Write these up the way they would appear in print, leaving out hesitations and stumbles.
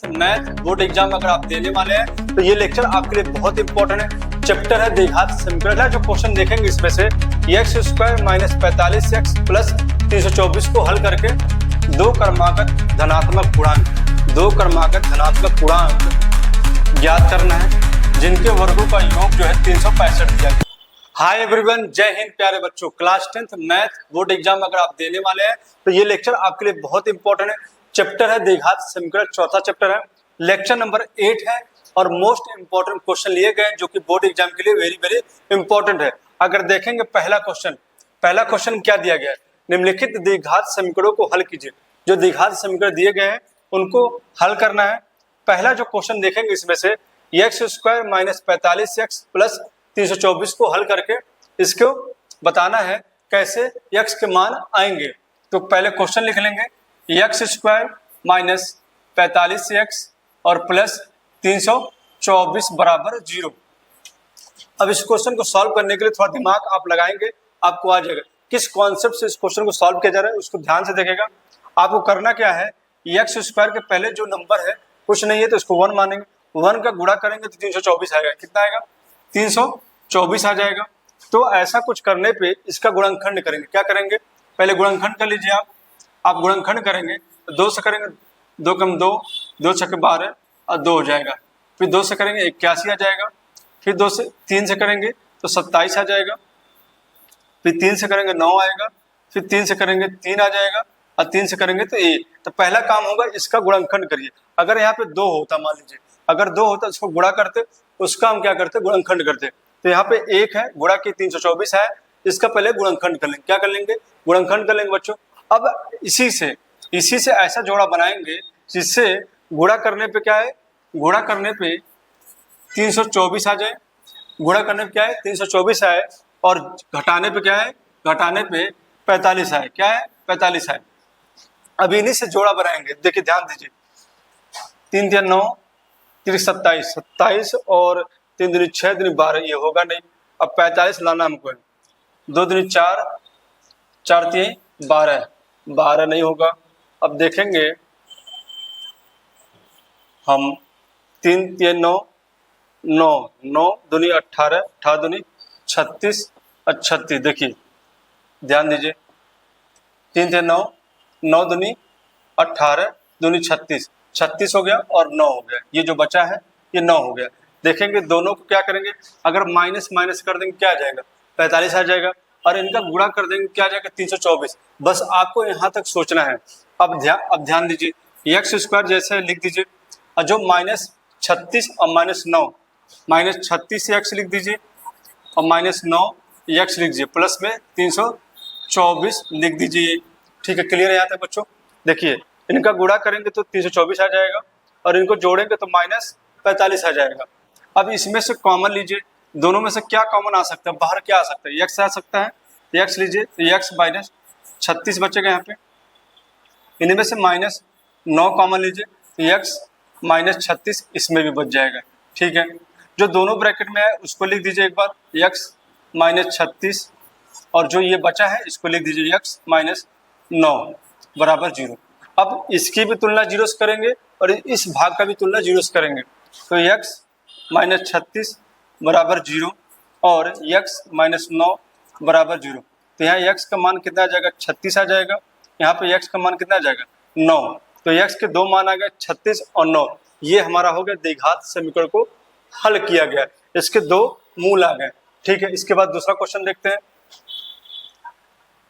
Math board exam अगर आप देने वाले हैं तो ये लेक्चर आपके लिए बहुत इंपॉर्टेंट है। चैप्टर है द्विघात समीकरण। जो क्वेश्चन देखेंगे इसमें से x square minus 45 x plus 324 को हल करके दो क्रमागत धनात्मक पूर्णांक ज्ञात करना है जिनके वर्गों का योग जो है 365 दिया गया। हाय एवरीवन, जय हिंद प्यारे बच्चों। Class 10th math board exam अगर आप देने वाले हैं तो ये लेक्चर आपके लिए बहुत इंपॉर्टेंट है। चैप्टर है द्विघात समीकरण, चौथा चैप्टर है, लेक्चर नंबर 8 है और मोस्ट इंपॉर्टेंट क्वेश्चन लिए गए जो कि बोर्ड एग्जाम के लिए वेरी वेरी इंपॉर्टेंट है। अगर देखेंगे पहला क्वेश्चन क्या दिया गया है, निम्नलिखित द्विघात समीकरणों को हल कीजिए। जो द्विघात समीकरण दिए गए हैं उनको हल करना है। पहला जो क्वेश्चन देखेंगे इसमें से x square minus 45 x plus 324 को हल करके इसको बताना है कैसे एक्स के मान आएंगे। तो पहले क्वेश्चन लिख लेंगे, एक्स स्क्वायर माइनस 45 एक्स और प्लस 324 बराबर 0। अब इस क्वेश्चन को सॉल्व करने के लिए थोड़ा दिमाग आप लगाएंगे, आपको आ जाएगा किस कॉन्सेप्ट से इस क्वेश्चन को सॉल्व किया जा रहा है, उसको ध्यान से देखेगा। आपको करना क्या है, एक्स स्क्वायर के पहले जो नंबर है कुछ नहीं है तो इसको 1 मानेंगे, 1 का गुणा करेंगे तो 324 आएगा। कितना आएगा? 324 आ जाएगा। तो ऐसा कुछ करने पे इसका गुणनखंड करेंगे। क्या करेंगे? पहले गुणनखंड कर लीजिए। आप गुणनखंड करेंगे तो 2 से करेंगे, 2 कम 2, 2 छक्के 12 और 2 हो जाएगा। फिर 2 से करेंगे 81 आ जाएगा। फिर 3 से करेंगे तो 27 आ जाएगा। फिर 3 से करेंगे 9 आएगा। फिर 3 से करेंगे 3 आ जाएगा और 3 से करेंगे तो 1। तो पहला काम होगा इसका गुणनखंड करिए। अगर यहाँ पे 2 होता, मान लीजिए अगर 2 होता इसको गुणा करते, उसका हम क्या करते, गुणनखंड करते। तो यहाँ पे 1 है, गुणा की 324 है, इसका पहले गुणनखंड कर लेंगे। क्या कर लेंगे? गुणनखंड कर लेंगे बच्चों। अब इसी से ऐसा जोड़ा बनाएंगे जिससे गुणा करने पे क्या है, गुणा करने पे 324 आ जाए। गुणा करने पे क्या है, 324 आए और घटाने पे क्या है, घटाने पे 45 आए। क्या है? 45 आए। अब इन्हीं से जोड़ा बनाएंगे। देखिए ध्यान दीजिए, 3 3 9 3 27, 27 और 3 दूनी 6 दूनी 12, ये होगा नहीं। अब 45 लाना हमको है। 2 दूनी 4, 4 3 12, 12 नहीं होगा। अब देखेंगे हम 3 3 9 9 9 दूनी 18, 18 दूनी 36 और 36। देखिए ध्यान दीजिए, 3 3 9 9 दूनी 18 दूनी 36, 36 हो गया और 9 हो गया। ये जो बचा है ये 9 हो गया। देखेंगे दोनों को क्या करेंगे, अगर माइनस माइनस कर देंगे क्या आ जाएगा, 45 आ जाएगा। और इनका गुणा कर देंगे क्या आ जाएगा, 324। बस आपको यहाँ तक सोचना है। अब ध्यान दीजिए, एक्स स्क्वायर जैसे लिख दीजिए और जो -36 और -9, -36 एक्स लिख दीजिए और -9 एक्स लिख दीजिए, प्लस में 324 लिख दीजिए। ठीक है, क्लियर है यहाँ तक बच्चों? देखिए इनका गुणा करेंगे तो 324 आ जाएगा और इनको जोड़ेंगे तो -45 आ जाएगा। अब इसमें से कॉमन लीजिए, दोनों में से क्या कॉमन आ सकता है, बाहर क्या आ सकता है, एक्स आ सकता है। एक्स लीजिए तो एक्स -36 बचेगा यहाँ पे। इनमें से -9 कॉमन लीजिए तो एक्स -36 इसमें भी बच जाएगा। ठीक है, जो दोनों ब्रैकेट में है उसको लिख दीजिए एक बार, एक्स -36 और जो ये बचा है इसको लिख दीजिए एक्स -9 बराबर 0। अब इसकी भी तुलना 0 से करेंगे और इस भाग का भी तुलना 0 से करेंगे तो एक्स -36 बराबर 0 और x -9 बराबर 0। तो यहाँ x का मान कितना आ जाएगा, 36 आ जाएगा। यहाँ पे x का मान कितना आ जाएगा, 9। तो x के 2 मान आ गए, 36 और 9। ये हमारा हो गया द्विघात समीकरण को हल किया गया, इसके 2 मूल आ गए। ठीक है, इसके बाद दूसरा क्वेश्चन देखते हैं।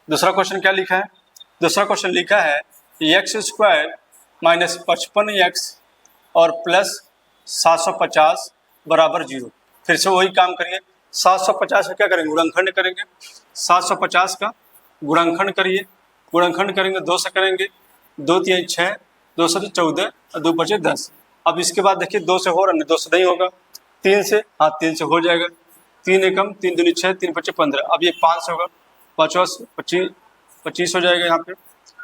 दूसरा क्वेश्चन क्या लिखा है? दूसरा क्वेश्चन लिखा है एक्स स्क्वायर माइनस 55 एक्स और प्लस 750 बराबर 0। फिर से वही काम करिए, 750 का क्या करेंगे, गुणनखंड करेंगे। 750 का गुणनखंड करिए। गुणनखंड करेंगे 2 से करेंगे, 2 3 6, 2 से 14 और 2 बचे 10। अब इसके बाद देखिए 2 से हो रहा है, 2 से नहीं होगा। 3 से, हाँ 3 से हो जाएगा। 3 एकम 3 दूनी 6, 3 बचे 15। अब ये 5 से होगा, 25 हो जाएगा यहाँ पे।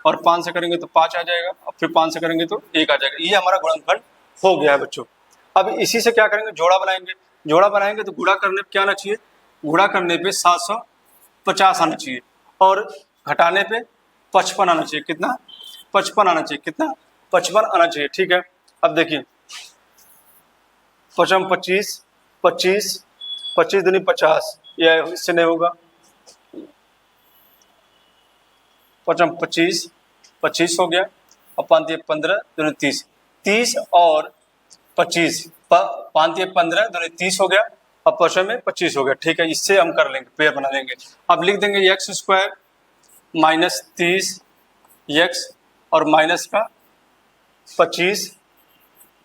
और 5 से करेंगे तो 5 आ जाएगा और फिर 5 से करेंगे तो 1 आ जाएगा। ये हमारा गुणनखंड हो गया है बच्चों। अब इसी से क्या करेंगे, जोड़ा बनाएंगे। जोड़ा बनाएंगे तो गुणा करने पे क्या आना चाहिए, गुणा करने पे 750 आना चाहिए और घटाने पे 55 आना चाहिए। कितना? 55 आना चाहिए। कितना? 55 आना चाहिए। ठीक है, अब देखिए 5 25 25 25 दूनी 50, यह इससे नहीं होगा। 5 25 25 हो गया और 5 15 दूनी 30, 30 और 25 5 15 दूनी 30 हो गया और 5 में 25 हो गया। ठीक है, इससे हम कर लेंगे, पेयर बना लेंगे। अब लिख देंगे एक्स स्क्वायर माइनस 30 एक्स और माइनस का 25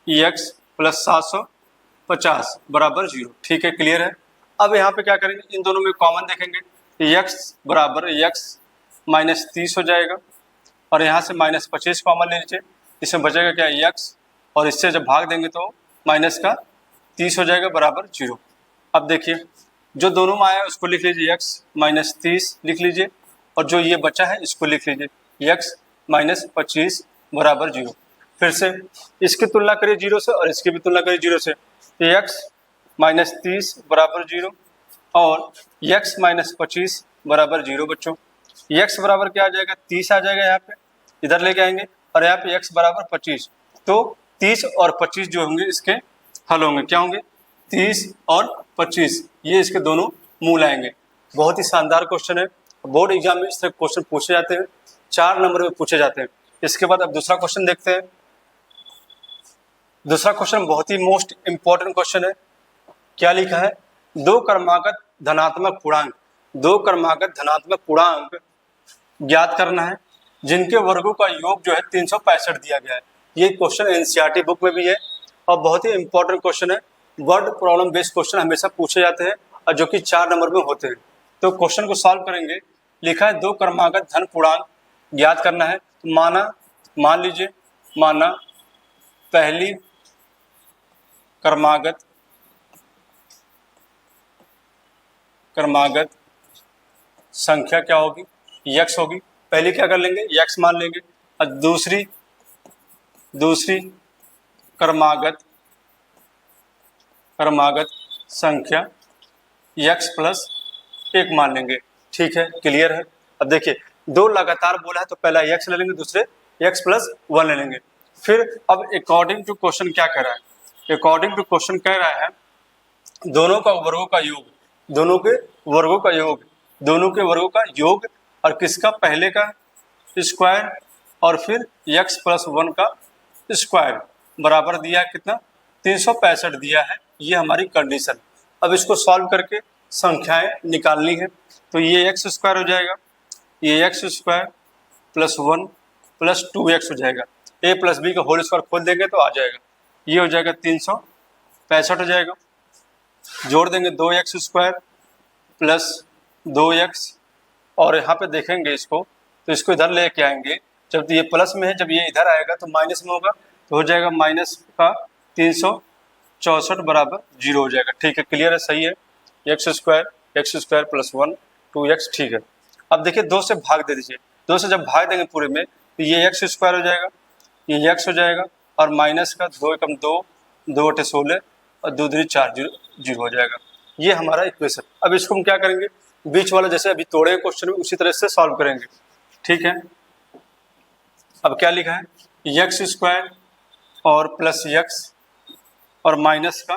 एक्स प्लस 750 बराबर 0। ठीक है, क्लियर है। अब यहाँ पे क्या करेंगे, इन दोनों में कॉमन देखेंगे, एक्स बराबर एक्स माइनस 30 हो जाएगा और यहाँ से माइनस 25 कॉमन ले लीजिए, इसमें बचेगा क्या एक्स और इससे जब भाग देंगे तो माइनस का 30 हो जाएगा बराबर 0। अब देखिए जो दोनों में आया उसको लिख लीजिए, एक्स माइनस 30 लिख लीजिए और जो ये बचा है इसको लिख लीजिए एक्स माइनस 25 बराबर 0। फिर से इसकी तुलना करिए 0 से और इसकी भी तुलना करिए 0 से, एक्स माइनस 30 बराबर 0 और एक्स माइनस 25 बराबर 0। बच्चों एक्स बराबर क्या आ जाएगा, 30 आ जाएगा, यहाँ पे इधर लेके आएंगे और यहाँ पे एक्स बराबर 25, तो 30 और 25 जो होंगे इसके हल होंगे, क्या होंगे 30 और 25, ये इसके दोनों मूल आएंगे। बहुत ही शानदार क्वेश्चन है, बोर्ड एग्जाम में इस तरह क्वेश्चन पूछे जाते हैं, 4 नंबर में पूछे जाते हैं। इसके बाद अब दूसरा क्वेश्चन देखते हैं। दूसरा क्वेश्चन बहुत ही मोस्ट इंपॉर्टेंट क्वेश्चन है। क्या लिखा है, दो क्रमागत धनात्मक पूर्णांक, दो क्रमागत धनात्मक पूर्णांक ज्ञात करना है जिनके वर्गों का योग जो है 365 दिया गया है। ये क्वेश्चन एनसीईआरटी बुक में भी है और बहुत ही इंपॉर्टेंट क्वेश्चन है। वर्ड प्रॉब्लम बेस्ड क्वेश्चन हमेशा पूछे जाते हैं और जो कि 4 नंबर में होते हैं। तो क्वेश्चन को सॉल्व करेंगे। लिखा है दो क्रमागत धन पूर्णांक ज्ञात करना है। तो मान लीजिए पहली क्रमागत संख्या क्या होगी, यक्स होगी। पहले क्या कर लेंगे, यक्स मान लेंगे और दूसरी क्रमागत संख्या यक्स प्लस 1 मान लेंगे। ठीक है, क्लियर है। अब देखिए दो लगातार बोला है तो पहला यक्स ले लेंगे, दूसरे यक्स प्लस 1 ले लेंगे। फिर अब अकॉर्डिंग टू क्वेश्चन क्या कह रहा है, अकॉर्डिंग टू क्वेश्चन कह रहा है दोनों के वर्गों का योग और किसका, पहले का स्क्वायर और फिर x प्लस 1 का स्क्वायर बराबर दिया है कितना, 365 दिया है। ये हमारी कंडीशन। अब इसको सॉल्व करके संख्याएं निकालनी है। तो ये एक्स स्क्वायर हो जाएगा, ये x square plus 1 plus 2x हो जाएगा। a प्लस बी का होल स्क्वायर खोल देंगे तो आ जाएगा, ये हो जाएगा 365 हो जाएगा। जोड़ देंगे 2x स्क्वायर प्लस 2x और यहाँ पे देखेंगे इसको तो इसको इधर लेके आएंगे। जब ये प्लस में है, जब ये इधर आएगा तो माइनस में होगा, तो हो जाएगा माइनस का 364 बराबर 0 हो जाएगा। ठीक है, क्लियर है, सही है। X square plus 1 2x। ठीक है, अब देखिए 2 से भाग दे दीजिए। 2 से जब भाग देंगे पूरे में तो ये एक्स स्क्वायर हो जाएगा, ये x हो जाएगा और माइनस का 2 एकम 2 2 बटे 16 और 2 दूनी 4 0 हो जाएगा। ये हमारा इक्वेशन। अब इसको हम क्या करेंगे, बीच वाला जैसे अभी तोड़े क्वेश्चन में उसी तरह से सॉल्व करेंगे। ठीक है, अब क्या लिखा है, एक्स स्क्वायर और प्लस एक्स और माइनस का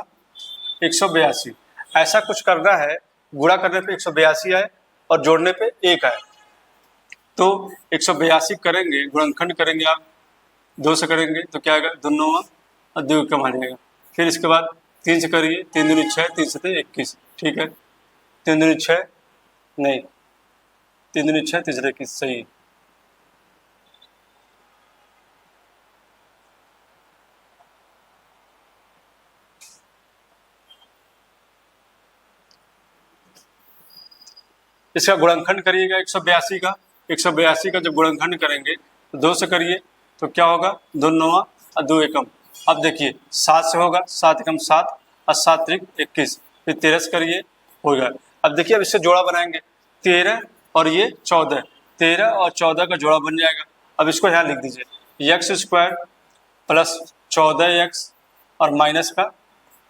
182। ऐसा कुछ करना है, गुणा करने पे 182 आए और जोड़ने पे 1 आए। तो 182 करेंगे, गुणनखंड करेंगे आप 2 से करेंगे तो क्या आएगा, 2 9 और 2 कम आ जाएगा। फिर इसके बाद 3 से करिए, 3 दूनी 6, 3 से 21। ठीक है, 3 दूनी 6 नहीं, 3 दूनी 6, 3 से 21 सही है। इसका गुणनखंड करिएगा 182 का। 182 का जब गुणनखंड करेंगे तो 2 से करिए तो क्या होगा, 2 9 और 2 एकम। अब देखिए 7 से होगा, 7 एकम 7 और 7 त्रिक 21। फिर 13 से करिए होगा। अब देखिए अब इससे जोड़ा बनाएंगे, 13 और ये 14, 13 और 14 का जोड़ा बन जाएगा। अब इसको यहाँ लिख दीजिए, एक्स स्क्वायर प्लस 14x और माइनस का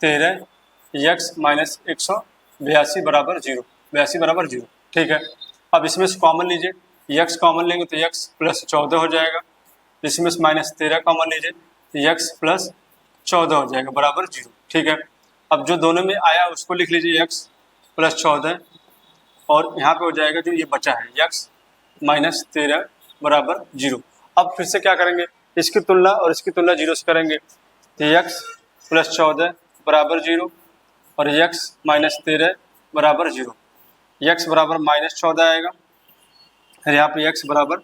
13x माइनस 182 बराबर 0, 82 बराबर 0। ठीक है, अब इसमें से कॉमन लीजिए, x कॉमन लेंगे तो x प्लस 14 हो जाएगा। इसमें से माइनस 13 कॉमन लीजिए तो x प्लस 14 हो जाएगा बराबर 0। ठीक है, अब जो दोनों में आया उसको लिख लीजिए x प्लस 14 और यहाँ पे हो जाएगा जो ये बचा है x माइनस 13 बराबर 0। अब फिर से क्या करेंगे, इसकी तुलना और इसकी तुलना 0 से करेंगे तो x प्लस 14 बराबर 0 और x माइनस 13 बराबर 0। x बराबर माइनस 14 आएगा और यहाँ पे x बराबर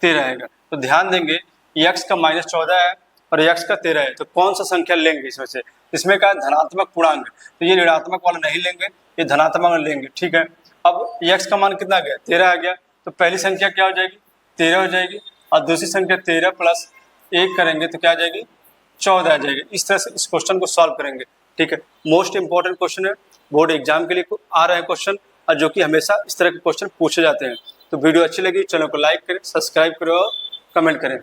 13 आएगा। तो ध्यान देंगे x का माइनस 14 है और x का 13 है, तो कौन सा संख्या लेंगे इसमें से? इसमें का धनात्मक पूर्णांक, तो ये ऋणात्मक वाला नहीं लेंगे, ये धनात्मक वाला लेंगे। ठीक है, अब x का मान कितना आ गया, 13 आ गया, तो पहली संख्या क्या हो जाएगी, 13 हो जाएगी और दूसरी संख्या 13 प्लस 1 करेंगे तो क्या आ जाएगी, 14 आ जाएगी। इस तरह से इस क्वेश्चन को सॉल्व करेंगे। ठीक है, मोस्ट इंपॉर्टेंट क्वेश्चन है, बोर्ड एग्जाम के लिए आ रहे हैं क्वेश्चन और जो कि हमेशा इस तरह के क्वेश्चन पूछे जाते हैं। तो वीडियो अच्छी लगी चैनल को लाइक करें, सब्सक्राइब करें और कमेंट करें।